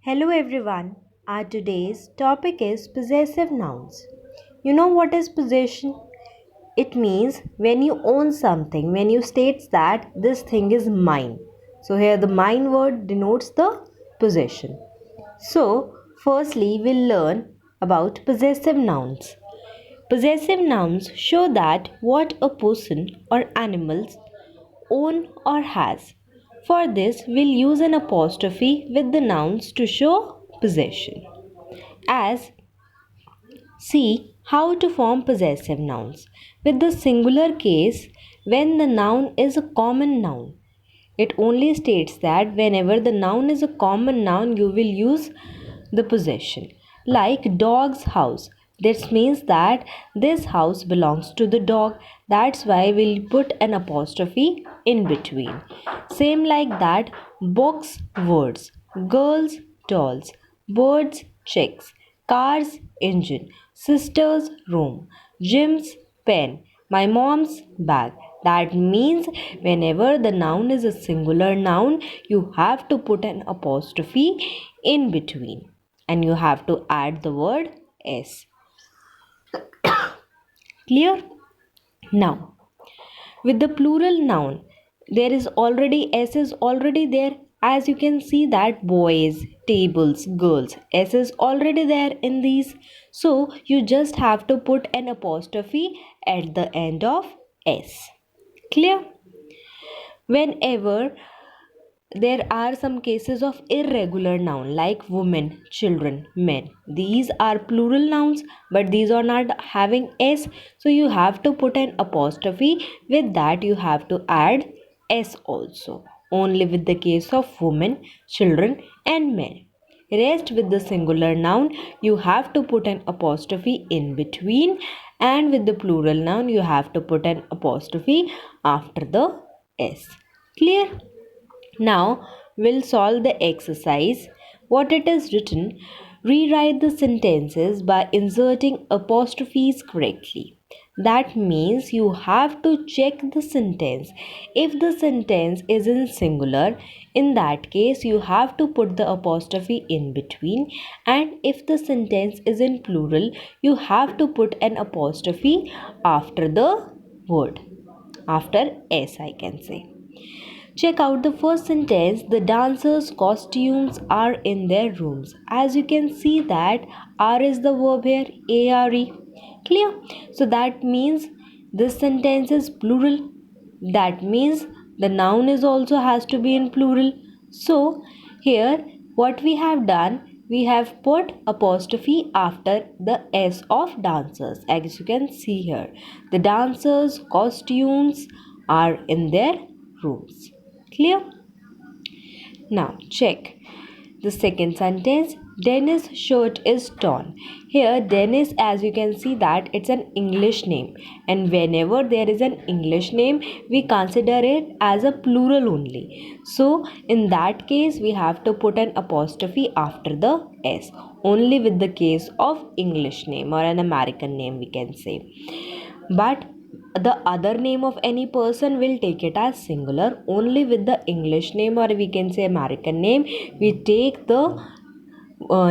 Hello everyone. Our today's topic is possessive nouns. You know what is possession? It means when you own something, when you states that this thing is mine. So here the mine word denotes the possession. So firstly we'll learn about possessive nouns. Possessive nouns show that what a person or animals own or has. For this, we'll use an apostrophe with the nouns to show possession. As see how to form possessive nouns. With the singular case, when the noun is a common noun, it only states that whenever the noun is a common noun, you will use the possession. Like dog's house. This means that this house belongs to the dog. That's why we'll put an apostrophe in between. Same like that, books, words, girls, dolls, birds, chicks, cars, engine, sisters, room, Jim's pen, my mom's bag. That means whenever the noun is a singular noun, you have to put an apostrophe in between and you have to add the word s. Clear? Now, with the plural noun, there is already s is already there. As you can see that boys, tables, girls, s is already there in these. So you just have to put an apostrophe at the end of s. Clear? Whenever there are some cases of irregular noun like women, children, men. These are plural nouns, but these are not having s, so you have to put an apostrophe. With that, you have to add s also. Only with the case of women, children, and men. Rest with the singular noun, you have to put an apostrophe in between, and with the plural noun, you have to put an apostrophe after the s. Clear? Now we'll solve the exercise. What it is written, rewrite the sentences by inserting apostrophes correctly. That means you have to check the sentence. If the sentence is in singular, in that case you have to put the apostrophe in between, and if the sentence is in plural, you have to put an apostrophe after the word, after s I can say. Check out the first sentence. The dancers' costumes are in their rooms. As you can see that are is the verb here, are. Clear? So that means this sentence is plural. That means the noun is also has to be in plural. So here what we have done, we have put apostrophe after the s of dancers. As you can see here, the dancers' costumes are in their rooms. Clear? Now check the second sentence. Dennis' shirt is torn. Here Dennis, as you can see that it's an English name, and whenever there is an English name we consider it as a plural only. So in that case we have to put an apostrophe after the s. Only with the case of English name or an American name we can say. But the other name of any person will take it as singular. Only with the English name, or we can say American name, we take the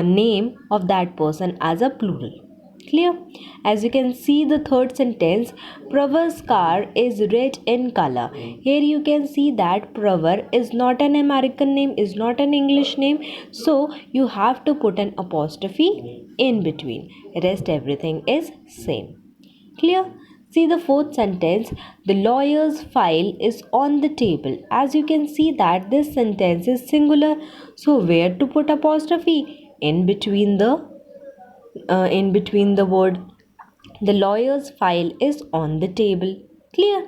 name of that person as a plural. Clear? As you can see the third sentence, Pravar's car is red in color. Here you can see that Pravar is not an American name, is not an English name, so you have to put an apostrophe in between. Rest everything is same. Clear? See the fourth sentence. The lawyer's file is on the table. As you can see that this sentence is singular. So where to put apostrophe? In between the word. The lawyer's file is on the table. Clear?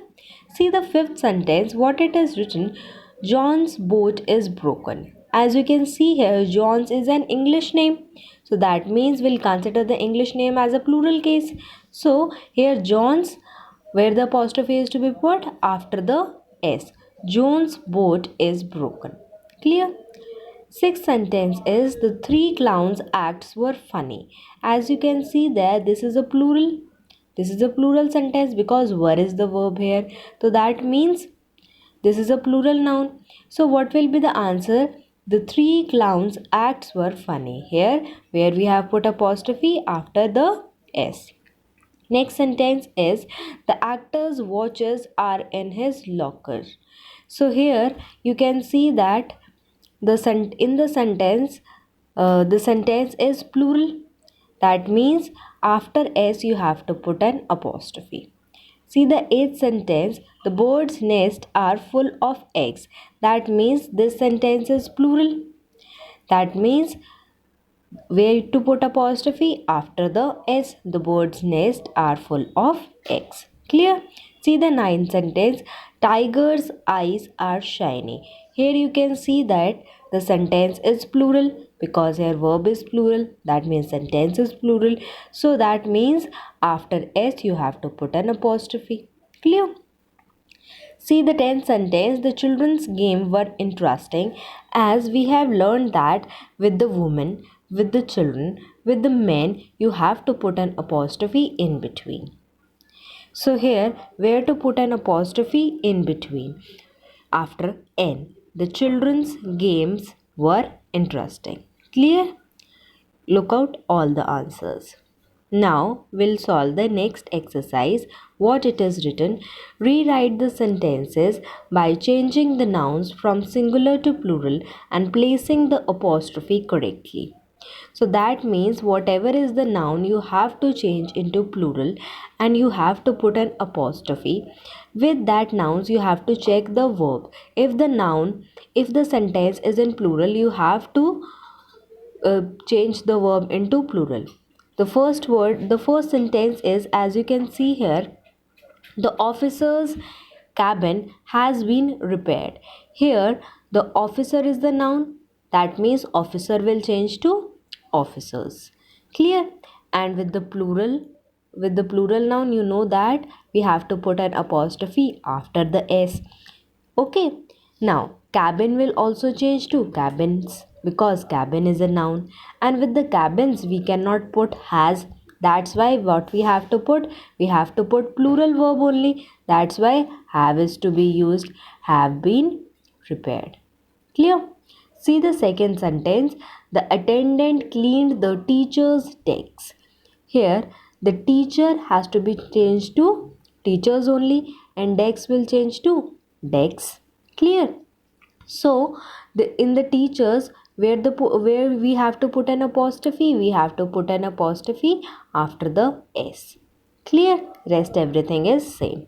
See the fifth sentence. What it is written. John's boat is broken. As you can see here, John's is an English name. So that means we'll consider the English name as a plural case. So here John's, where the apostrophe is to be put after the s. John's boat is broken. Clear? Sixth sentence is the three clowns' acts were funny. As you can see there, this is a plural. This is a plural sentence because were is the verb here. So that means this is a plural noun. So what will be the answer? The three clowns' acts were funny. Here, where we have put apostrophe after the S. Next sentence is the actor's watches are in his locker. So here you can see that in the sentence is plural. That means after S you have to put an apostrophe. See the eighth sentence, the bird's nest are full of eggs. That means this sentence is plural. That means where to put apostrophe after the S, the bird's nest are full of eggs. Clear? See the ninth sentence, tiger's eyes are shiny. Here you can see that the sentence is plural because here verb is plural. That means sentence is plural. So that means after S you have to put an apostrophe. Clear? See the 10th sentence, the children's game were interesting as we have learned that with the women, with the children, with the men, you have to put an apostrophe in between. So here, where to put an apostrophe in between? After N. The children's games were interesting. Clear? Look out all the answers. Now we'll solve the next exercise. What it is written, rewrite the sentences by changing the nouns from singular to plural and placing the apostrophe correctly. So that means whatever is the noun you have to change into plural and you have to put an apostrophe. With that nouns you have to check the verb. If the sentence is in plural, you have to change the verb into plural. The first sentence is, as you can see here, the officer's cabin has been repaired. Here, the officer is the noun. That means officer will change to officers. Clear? And with the plural noun, you know that we have to put an apostrophe after the S. Okay, now cabin will also change to cabins because cabin is a noun, and with the cabins we cannot put has. That's why what we have to put plural verb only. That's why have is to be used, have been repaired. Clear? See the second sentence, the attendant cleaned the teacher's desk. Here the teacher has to be changed to teachers only and desk will change to decks. Clear? So in the teachers where we have to put an apostrophe, we have to put an apostrophe after the S. Clear? Rest everything is same.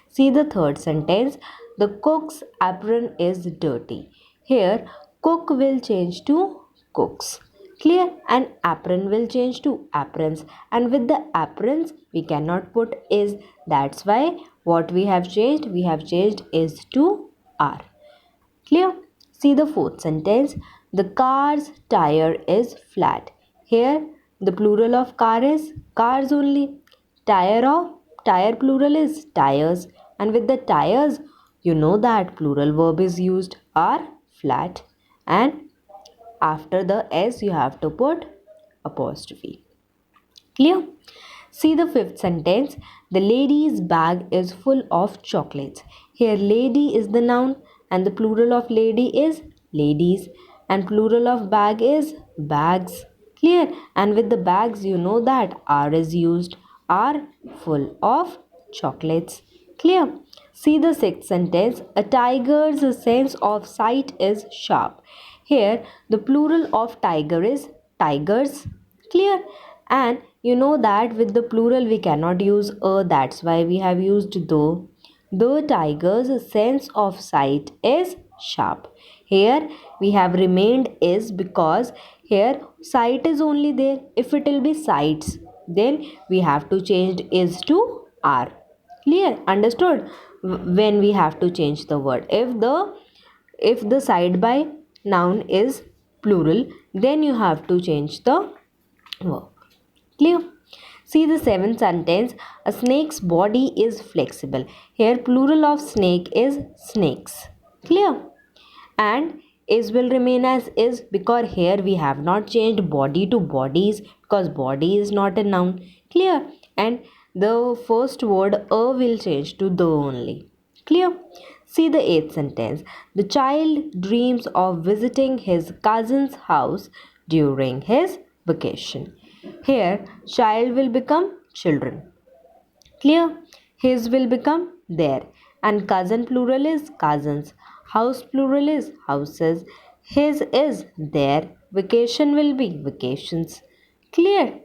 See the third sentence, the cook's apron is dirty. Here cook will change to cooks. Clear? And apron will change to aprons, and with the aprons we cannot put is. That's why what we have changed is to are. Clear? See the fourth sentence. The car's tire is flat. Here the plural of car is cars only. Tire plural is tires, and with the tires you know that plural verb is used are flat, and after the S you have to put apostrophe. Clear? See the fifth sentence. The lady's bag is full of chocolates. Here lady is the noun and the plural of lady is ladies and plural of bag is bags. Clear? And with the bags you know that are is used, are full of chocolates. Clear? See the sixth sentence. A tiger's sense of sight is sharp. Here the plural of tiger is tigers. Clear? And you know that with the plural we cannot use a, that's why we have used though. The tiger's sense of sight is sharp. Here we have remained is because here sight is only there. If it will be sights, then we have to change is to are. Clear? Understood? When we have to change the word. If the side by noun is plural, then you have to change the verb. Clear? See the seventh sentence. A snake's body is flexible. Here plural of snake is snakes. Clear? And is will remain as is because here we have not changed body to bodies because body is not a noun. Clear? And the first word a will change to the only. Clear? See the eighth sentence. The child dreams of visiting his cousin's house during his vacation. Here, child will become children. Clear? His will become their. And cousin plural is cousins. House plural is houses. His is their. Vacation will be vacations. Clear?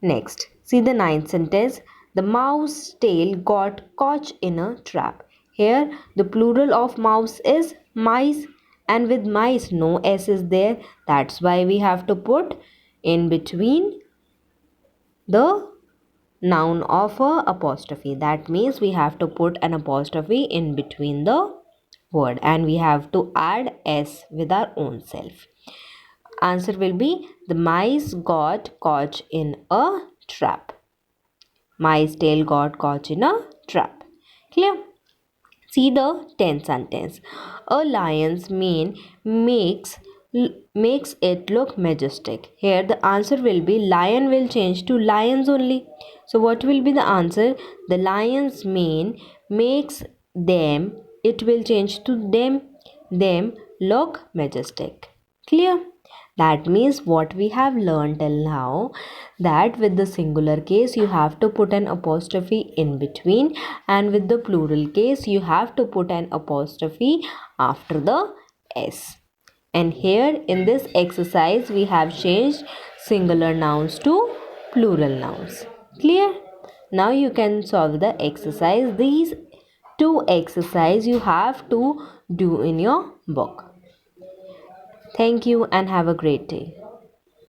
Next, see the ninth sentence. The mouse tail got caught in a trap. Here, the plural of mouse is mice, and with mice, no s is there. That's why we have to put in between the noun of a apostrophe. That means we have to put an apostrophe in between the word, and we have to add s with our own self. Answer will be the mice got caught in a trap. Mice tail got caught in a trap. Clear? See the 10th sentence. A lion's mane makes it look majestic. Here the answer will be lion will change to lions only. So what will be the answer? The lion's mane makes them, it will change to them look majestic. Clear? That means what we have learned till now, that with the singular case you have to put an apostrophe in between, and with the plural case you have to put an apostrophe after the s. And here in this exercise we have changed singular nouns to plural nouns. Clear? Now you can solve the exercise. These two exercises you have to do in your book. Thank you and have a great day.